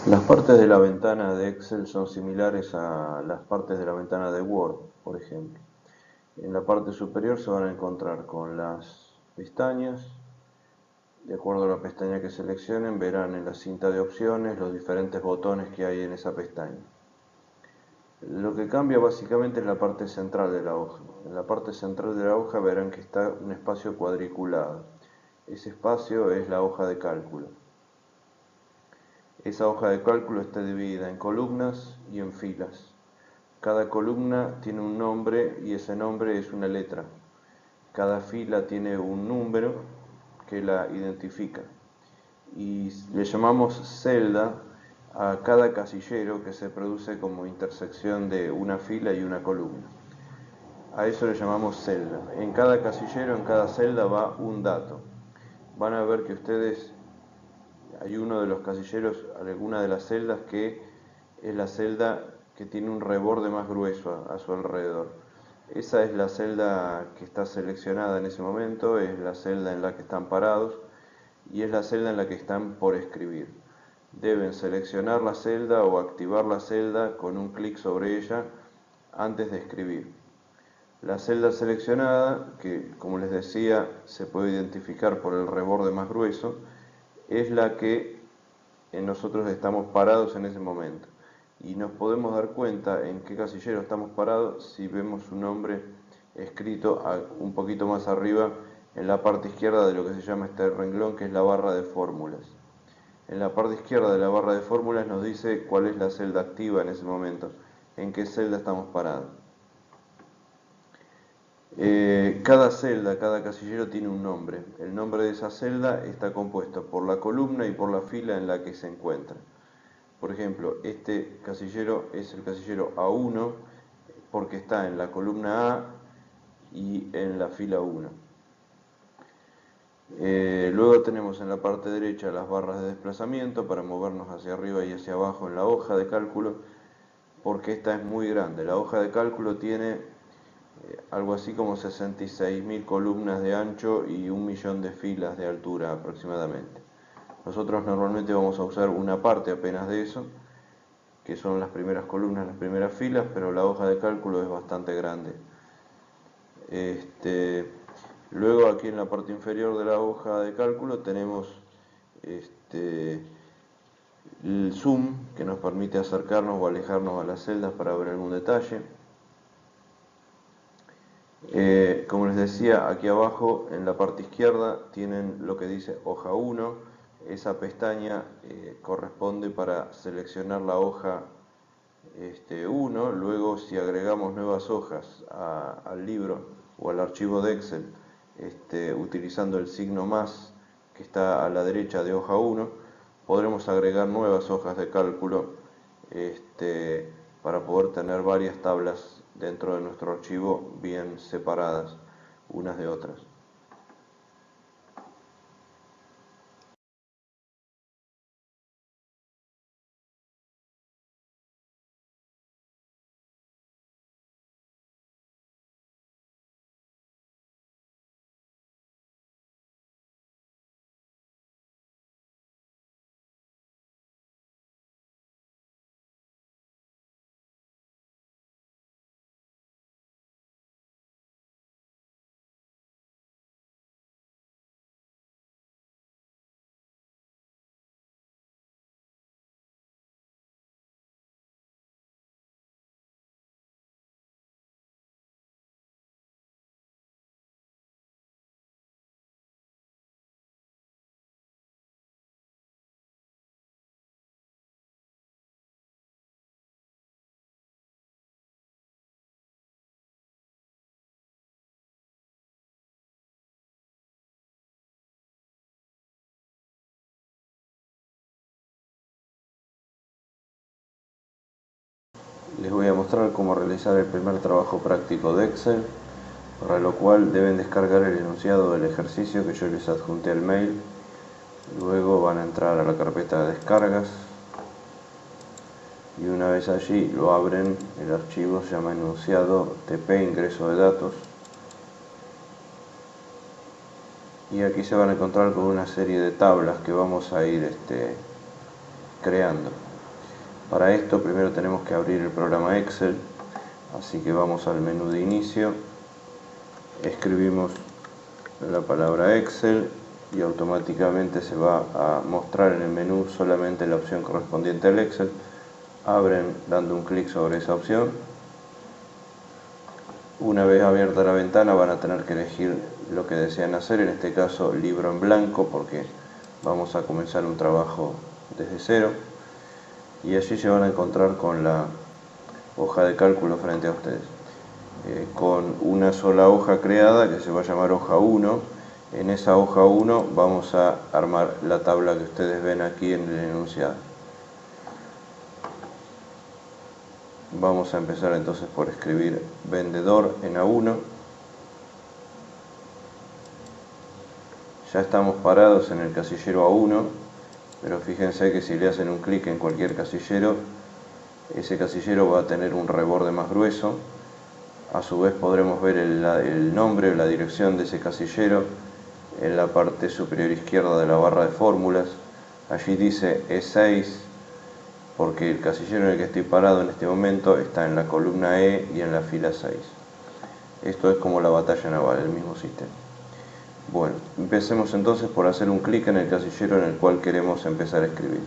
Las partes de la ventana de Excel son similares a las partes de la ventana de Word, por ejemplo. En la parte superior se van a encontrar con las pestañas. De acuerdo a la pestaña que seleccionen, verán en la cinta de opciones los diferentes botones que hay en esa pestaña. Lo que cambia básicamente es la parte central de la hoja. En la parte central de la hoja verán que está un espacio cuadriculado. Ese espacio es la hoja de cálculo. Esa hoja de cálculo está dividida en columnas y en filas. Cada columna tiene un nombre y ese nombre es una letra. Cada fila tiene un número que la identifica. Y le llamamos celda a cada casillero que se produce como intersección de una fila y una columna. A eso le llamamos celda. En cada casillero, en cada celda va un dato. Van a ver que ustedes, hay uno de los casilleros, alguna de las celdas que es la celda que tiene un reborde más grueso a su alrededor. Esa es la celda que está seleccionada en ese momento, es la celda en la que están parados y es la celda en la que están por escribir. Deben seleccionar la celda o activar la celda con un clic sobre ella antes de escribir. La celda seleccionada, que como les decía se puede identificar por el reborde más grueso, es la que nosotros estamos parados en ese momento. Y nos podemos dar cuenta en qué casillero estamos parados si vemos su nombre escrito un poquito más arriba en la parte izquierda de lo que se llama este renglón, que es la barra de fórmulas. En la parte izquierda de la barra de fórmulas nos dice cuál es la celda activa en ese momento, en qué celda estamos parados. Cada celda, cada casillero tiene un nombre. El nombre de esa celda está compuesto por la columna y por la fila en la que se encuentra. Por ejemplo, este casillero es el casillero A1 porque está en la columna A y en la fila 1. Luego tenemos en la parte derecha las barras de desplazamiento para movernos hacia arriba y hacia abajo en la hoja de cálculo, porque esta es muy grande. La hoja de cálculo tiene algo así como 66.000 columnas de ancho y 1.000.000 de filas de altura aproximadamente. Nosotros normalmente vamos a usar una parte apenas de eso, que son las primeras columnas, las primeras filas, pero la hoja de cálculo es bastante grande. Luego aquí en la parte inferior de la hoja de cálculo tenemos el zoom, que nos permite acercarnos o alejarnos a las celdas para ver algún detalle. Como les decía, aquí abajo en la parte izquierda tienen lo que dice hoja 1. Esa pestaña corresponde para seleccionar la hoja 1. Luego, si agregamos nuevas hojas al libro o al archivo de Excel utilizando el signo más que está a la derecha de hoja 1, podremos agregar nuevas hojas de cálculo para poder tener varias tablas dentro de nuestro archivo bien separadas unas de otras. Les voy a mostrar cómo realizar el primer trabajo práctico de Excel, para lo cual deben descargar el enunciado del ejercicio que yo les adjunté al mail. Luego van a entrar a la carpeta de descargas y una vez allí lo abren. El archivo se llama enunciado TP ingreso de datos y aquí se van a encontrar con una serie de tablas que vamos a ir creando. Para esto primero tenemos que abrir el programa Excel, así que vamos al menú de inicio, escribimos la palabra Excel y automáticamente se va a mostrar en el menú solamente la opción correspondiente al Excel. Abren dando un clic sobre esa opción. Una vez abierta la ventana van a tener que elegir lo que desean hacer, en este caso libro en blanco, porque vamos a comenzar un trabajo desde cero, y allí se van a encontrar con la hoja de cálculo frente a ustedes, con una sola hoja creada que se va a llamar hoja 1. En esa hoja 1 vamos a armar la tabla que ustedes ven aquí en el enunciado. Vamos a empezar entonces por escribir vendedor en A1. Ya estamos parados en el casillero A1, pero fíjense que si le hacen un clic en cualquier casillero, ese casillero va a tener un reborde más grueso. A su vez podremos ver el nombre o la dirección de ese casillero en la parte superior izquierda de la barra de fórmulas. Allí dice E6, porque el casillero en el que estoy parado en este momento está en la columna E y en la fila 6. Esto es como la batalla naval, el mismo sistema. Bueno, empecemos entonces por hacer un clic en el casillero en el cual queremos empezar a escribir.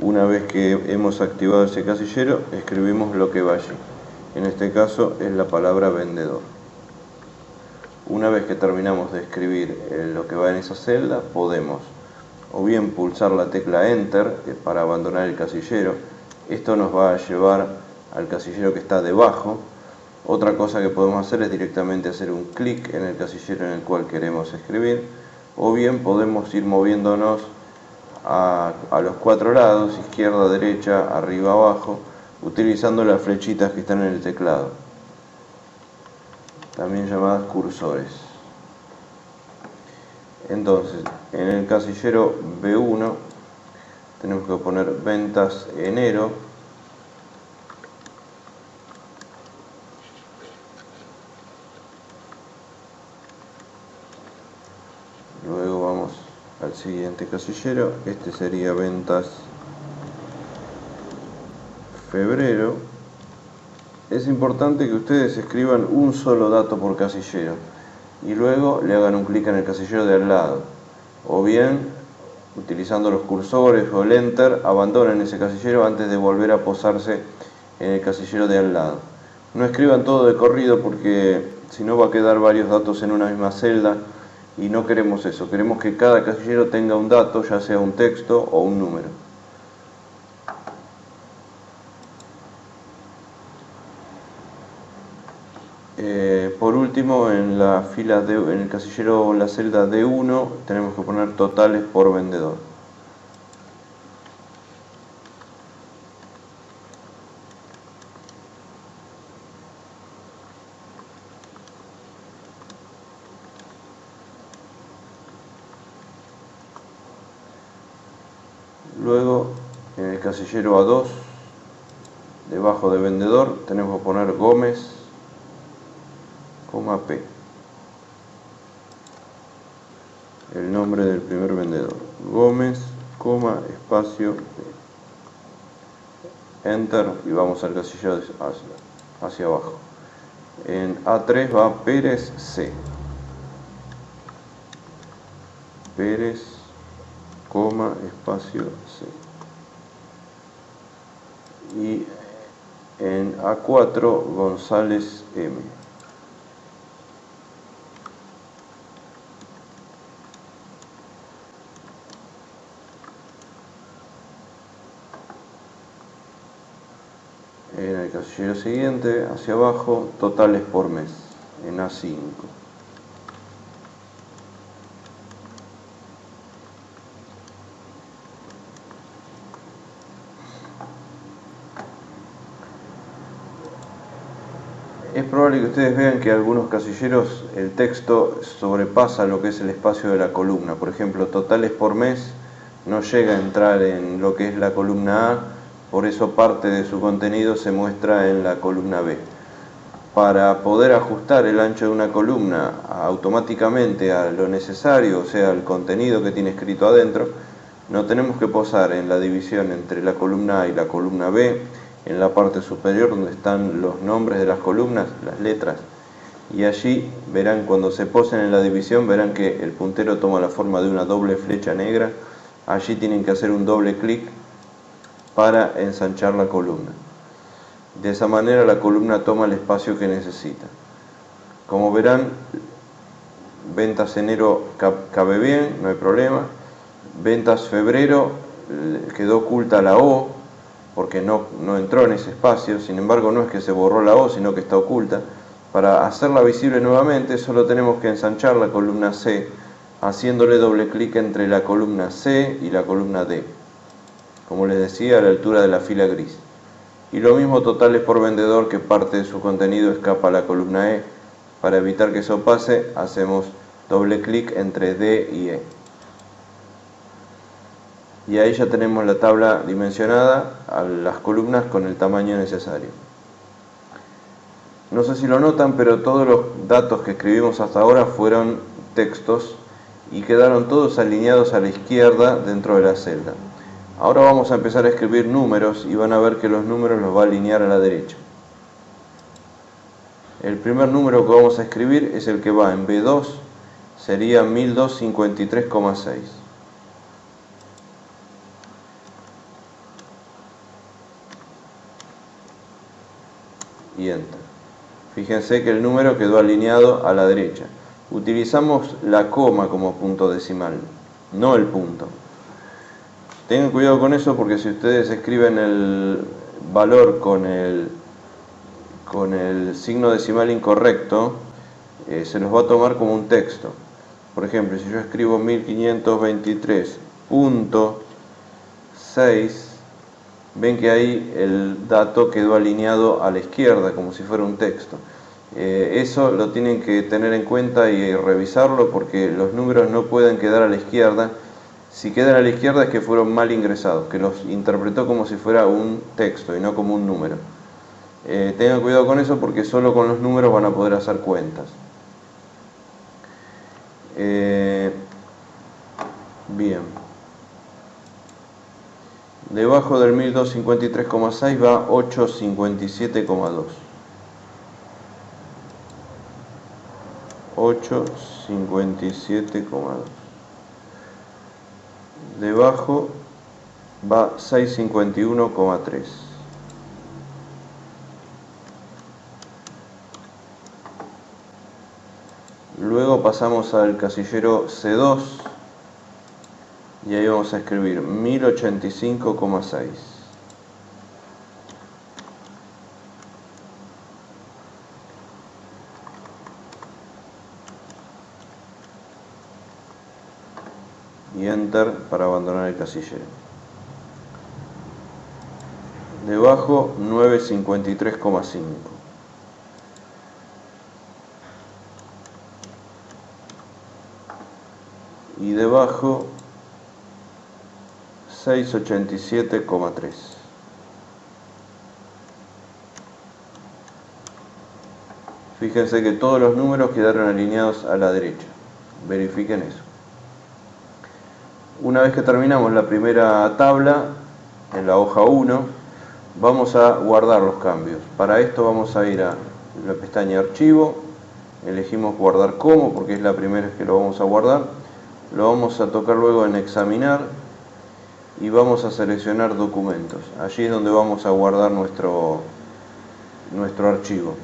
Una vez que hemos activado ese casillero, escribimos lo que va allí. En este caso es la palabra vendedor. Una vez que terminamos de escribir lo que va en esa celda, podemos o bien pulsar la tecla Enter para abandonar el casillero. Esto nos va a llevar al casillero que está debajo. Otra cosa que podemos hacer es directamente hacer un clic en el casillero en el cual queremos escribir, o bien podemos ir moviéndonos a los cuatro lados, izquierda, derecha, arriba, abajo, utilizando las flechitas que están en el teclado, también llamadas cursores. Entonces, en el casillero B1 tenemos que poner ventas enero. Luego vamos al siguiente casillero, este sería ventas febrero. Es importante que ustedes escriban un solo dato por casillero y luego le hagan un clic en el casillero de al lado, o bien utilizando los cursores o el Enter abandonen ese casillero antes de volver a posarse en el casillero de al lado. No escriban todo de corrido porque si no va a quedar varios datos en una misma celda y no queremos eso, queremos que cada casillero tenga un dato, ya sea un texto o un número. Por último, en la fila en el casillero, la celda D1, tenemos que poner totales por vendedor. Luego, en el casillero A2, debajo de vendedor, tenemos que poner Gómez, P, el nombre del primer vendedor, Gómez, espacio, Enter, y vamos al casillero hacia abajo. En A3 va Pérez C, Pérez, espacio C. Y en A4 González M. En el casillero siguiente, hacia abajo, totales por mes, en A5. Es probable que ustedes vean que algunos casilleros el texto sobrepasa lo que es el espacio de la columna. Por ejemplo, totales por mes no llega a entrar en lo que es la columna A, por eso parte de su contenido se muestra en la columna B. Para poder ajustar el ancho de una columna automáticamente a lo necesario, o sea, al contenido que tiene escrito adentro, No tenemos que posar en la división entre la columna A y la columna B, en la parte superior donde están los nombres de las columnas, las letras, y allí verán, cuando se posen en la división, verán que el puntero toma la forma de una doble flecha negra. Allí tienen que hacer un doble clic para ensanchar la columna. De esa manera la columna toma el espacio que necesita. Como verán, ventas enero cabe bien, no hay problema. Ventas febrero quedó oculta la O porque no entró en ese espacio. Sin embargo, no es que se borró la O, sino que está oculta. Para hacerla visible nuevamente solo tenemos que ensanchar la columna C haciéndole doble clic entre la columna C y la columna D, como les decía, a la altura de la fila gris. Y lo mismo totales por vendedor, que parte de su contenido escapa a la columna E. Para evitar que eso pase, hacemos doble clic entre D y E. Y ahí ya tenemos la tabla dimensionada a las columnas con el tamaño necesario. No sé si lo notan, pero todos los datos que escribimos hasta ahora fueron textos y quedaron todos alineados a la izquierda dentro de la celda. Ahora vamos a empezar a escribir números y van a ver que los números los va a alinear a la derecha. El primer número que vamos a escribir es el que va en B2, sería 1253,6. Y enter. Fíjense que el número quedó alineado a la derecha. Utilizamos la coma como punto decimal, no el punto. Tengan cuidado con eso, porque si ustedes escriben el valor con el signo decimal incorrecto, se los va a tomar como un texto. Por ejemplo, si yo escribo 1523.6, ven que ahí el dato quedó alineado a la izquierda como si fuera un texto. Eso lo tienen que tener en cuenta y revisarlo, porque los números no pueden quedar a la izquierda. Si quedan a la izquierda es que fueron mal ingresados, que los interpretó como si fuera un texto y no como un número. Tengan cuidado con eso, porque solo con los números van a poder hacer cuentas. Bien. Debajo del 1253,6 va 857,2. 857,2. Debajo va 651,3. Luego pasamos al casillero C2 y ahí vamos a escribir 1085,6. Y enter para abandonar el casillero. Debajo 953,5. Y debajo 687,3. Fíjense que todos los números quedaron alineados a la derecha. Verifiquen eso. Una vez que terminamos la primera tabla, en la hoja 1, vamos a guardar los cambios. Para esto vamos a ir a la pestaña Archivo, elegimos Guardar como, porque es la primera vez que lo vamos a guardar. Lo vamos a tocar luego en Examinar y vamos a seleccionar Documentos. Allí es donde vamos a guardar nuestro archivo.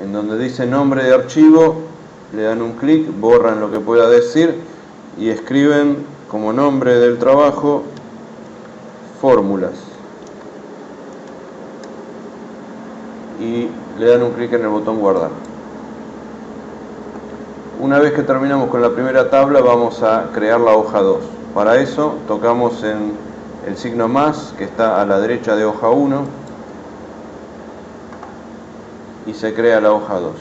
En donde dice Nombre de archivo, le dan un clic, borran lo que pueda decir y escriben como nombre del trabajo fórmulas. Y le dan un clic en el botón Guardar. Una vez que terminamos con la primera tabla, vamos a crear la hoja 2. Para eso tocamos en el signo más que está a la derecha de hoja 1 y se crea la hoja 2.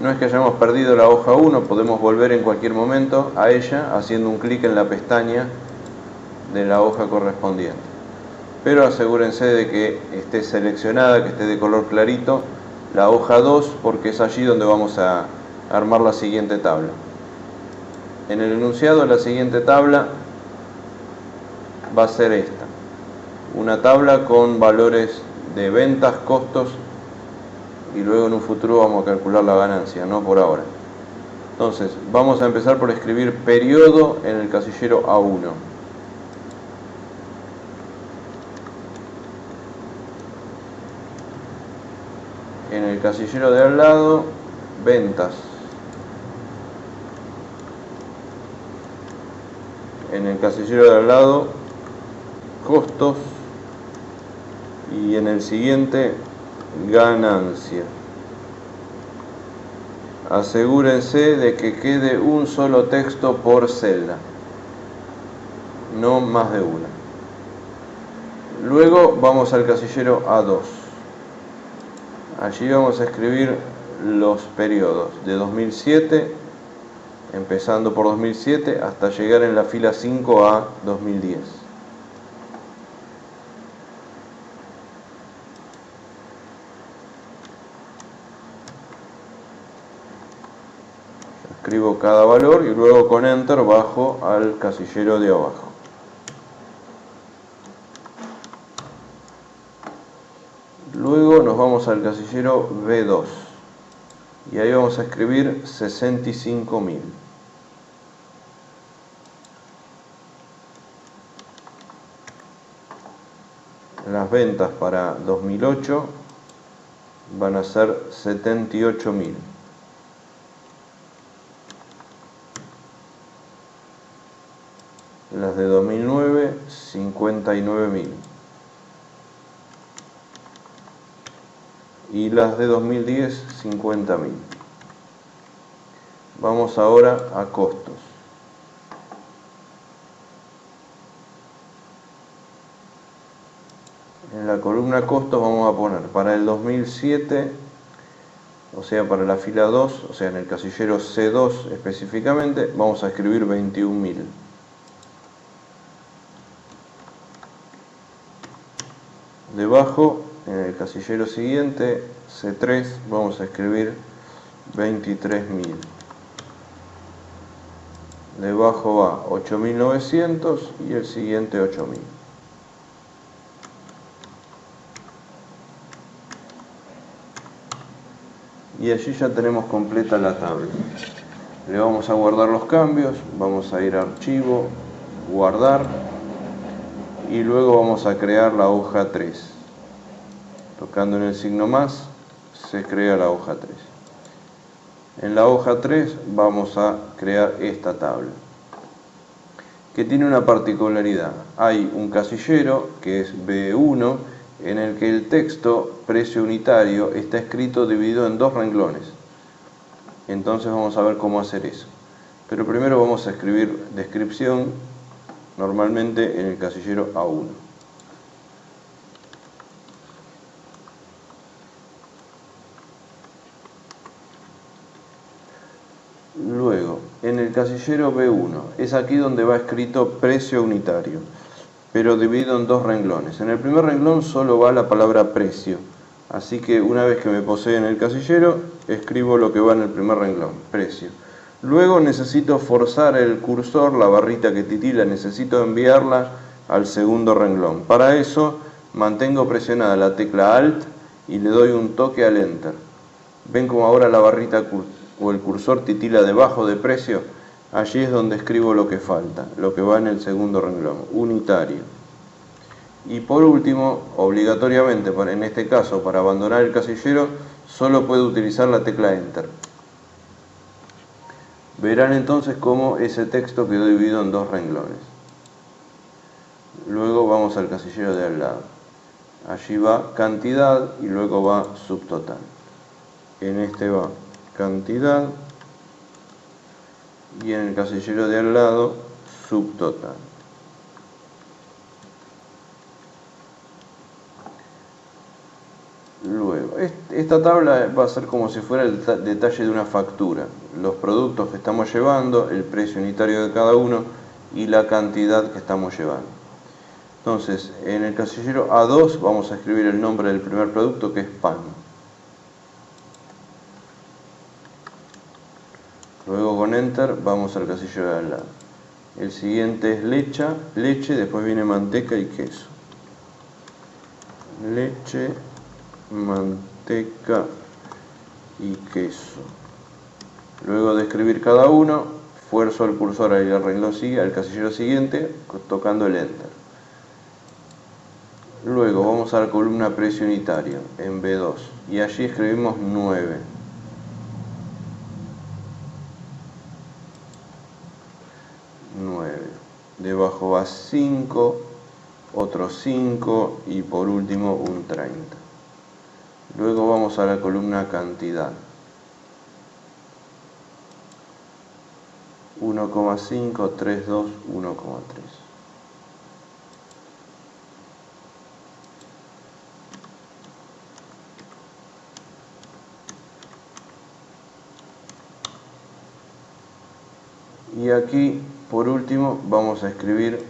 No es que hayamos perdido la hoja 1, podemos volver en cualquier momento a ella haciendo un clic en la pestaña de la hoja correspondiente. Pero asegúrense de que esté seleccionada, que esté de color clarito la hoja 2, porque es allí donde vamos a armar la siguiente tabla. En el enunciado la siguiente tabla va a ser esta. Una tabla con valores de ventas, costos y luego en un futuro vamos a calcular la ganancia, no por ahora. Entonces, vamos a empezar por escribir periodo en el casillero A1. En el casillero de al lado, ventas. En el casillero de al lado, costos. Y en el siguiente, ganancia. Asegúrense de que quede un solo texto por celda, no más de una. Luego vamos al casillero A2. Allí vamos a escribir los periodos de 2007, empezando por 2007 hasta llegar en la fila 5 a 2010. Escribo cada valor y luego con Enter bajo al casillero de abajo. Luego nos vamos al casillero B2 y ahí vamos a escribir 65.000. Las ventas para 2008 van a ser 78.000. Las de 2009, 59.000. Y las de 2010, 50.000. Vamos ahora a costos. En la columna costos vamos a poner para el 2007, o sea para la fila 2, o sea en el casillero C2 específicamente, vamos a escribir 21.000. Debajo, en el casillero siguiente, C3, vamos a escribir 23.000. Debajo va 8.900 y el siguiente 8.000. Y allí ya tenemos completa la tabla. Le vamos a guardar los cambios, vamos a ir a archivo, guardar y luego vamos a crear la hoja 3. Tocando en el signo más se crea la hoja 3. En la hoja 3 vamos a crear esta tabla que tiene una particularidad. Hay un casillero que es B1 en el que el texto precio unitario está escrito dividido en dos renglones. Entonces vamos a ver cómo hacer eso. Pero primero vamos a escribir descripción normalmente en el casillero A1. Luego, en el casillero B1, es aquí donde va escrito precio unitario, pero dividido en dos renglones. En el primer renglón solo va la palabra precio, así que una vez que me posee en el casillero, escribo lo que va en el primer renglón, precio. Luego necesito forzar el cursor, la barrita que titila, necesito enviarla al segundo renglón. Para eso mantengo presionada la tecla Alt y le doy un toque al Enter. ¿Ven como ahora la barrita o el cursor titila debajo de precio? Allí es donde escribo lo que falta, lo que va en el segundo renglón, unitario. Y por último, obligatoriamente, en este caso, para abandonar el casillero, solo puedo utilizar la tecla Enter. Verán entonces cómo ese texto quedó dividido en dos renglones. Luego vamos al casillero de al lado. Allí va cantidad y luego va subtotal. En este va cantidad y en el casillero de al lado subtotal. Luego, esta tabla va a ser como si fuera el detalle de una factura. Los productos que estamos llevando, el precio unitario de cada uno y la cantidad que estamos llevando. Entonces, en el casillero A2 vamos a escribir el nombre del primer producto, que es pan. Luego con Enter vamos al casillero de al lado. El siguiente es leche, después viene manteca y queso. Leche, manteca y queso. Luego de escribir cada uno, fuerzo el cursor al renglón al casillero siguiente, tocando el Enter. Luego vamos a la columna precio unitario en B2 y allí escribimos 9. 9. Debajo va 5, otro 5 y por último un 30. Luego vamos a la columna cantidad. 1,5, 3, 2, 1,3. Y aquí, por último, vamos a escribir,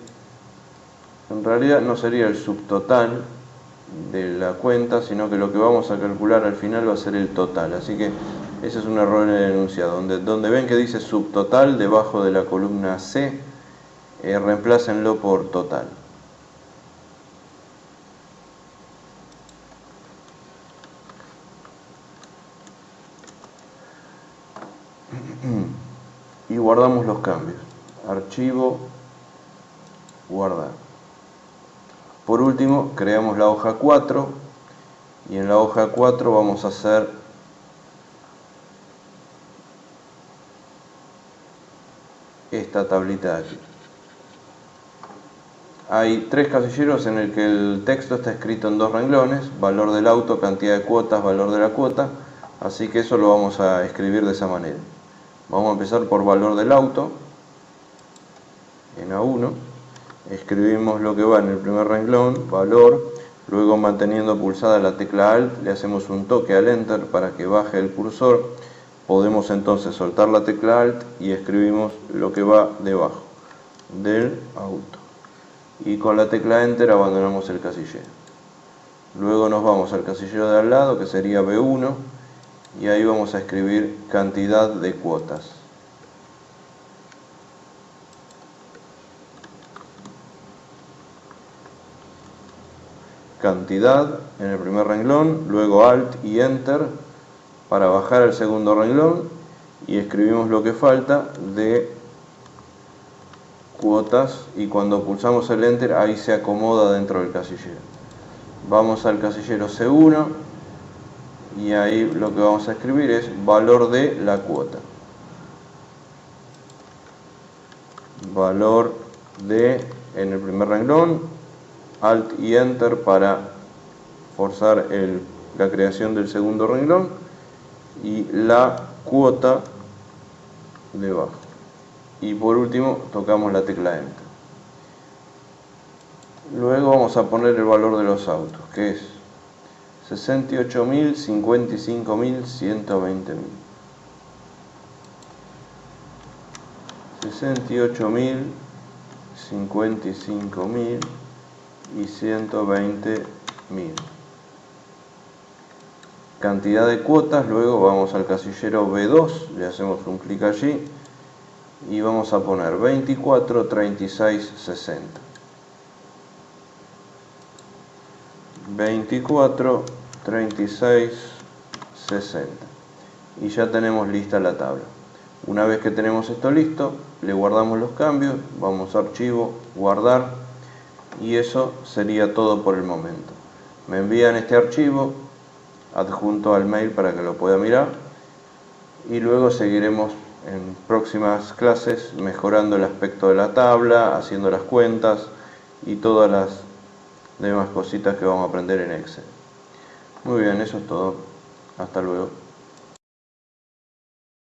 en realidad no sería el subtotal de la cuenta, sino que lo que vamos a calcular al final va a ser el total. Así que ese es un error en el enunciado. Donde ven que dice subtotal, debajo de la columna C, reemplácenlo por total. Y guardamos los cambios. Archivo, guardar. Por último, creamos la hoja 4 y en la hoja 4 vamos a hacer esta tablita de aquí. Hay 3 casilleros en el que el texto está escrito en 2 renglones, valor del auto, cantidad de cuotas, valor de la cuota, así que eso lo vamos a escribir de esa manera. Vamos a empezar por valor del auto, en A1, escribimos lo que va en el primer renglón, valor, luego manteniendo pulsada la tecla Alt, le hacemos un toque al Enter para que baje el cursor, podemos entonces soltar la tecla Alt y escribimos lo que va debajo del auto. Y con la tecla Enter abandonamos el casillero. Luego nos vamos al casillero de al lado, que sería B1, y ahí vamos a escribir cantidad de cuotas. Cantidad en el primer renglón, luego Alt y Enter para bajar al segundo renglón y escribimos lo que falta de cuotas y cuando pulsamos el Enter ahí se acomoda dentro del casillero. Vamos al casillero C1 y ahí lo que vamos a escribir es valor de la cuota. Valor de, en el primer renglón, Alt y Enter para forzar la creación del segundo renglón y la cuota debajo. Y por último tocamos la tecla Enter. Luego vamos a poner el valor de los autos, que es 68.000, 55.000, 120.000. 68.000, 55.000 y 120.000. Cantidad de cuotas, luego vamos al casillero B2, le hacemos un clic allí y vamos a poner 24, 36, 60. 24, 36, 60. Y ya tenemos lista la tabla. Una vez que tenemos esto listo, le guardamos los cambios, vamos a archivo, guardar, y eso sería todo por el momento. Me envían este archivo adjunto al mail para que lo pueda mirar y luego seguiremos en próximas clases mejorando el aspecto de la tabla, haciendo las cuentas y todas las demás cositas que vamos a aprender en Excel. Muy bien, eso es todo. Hasta luego.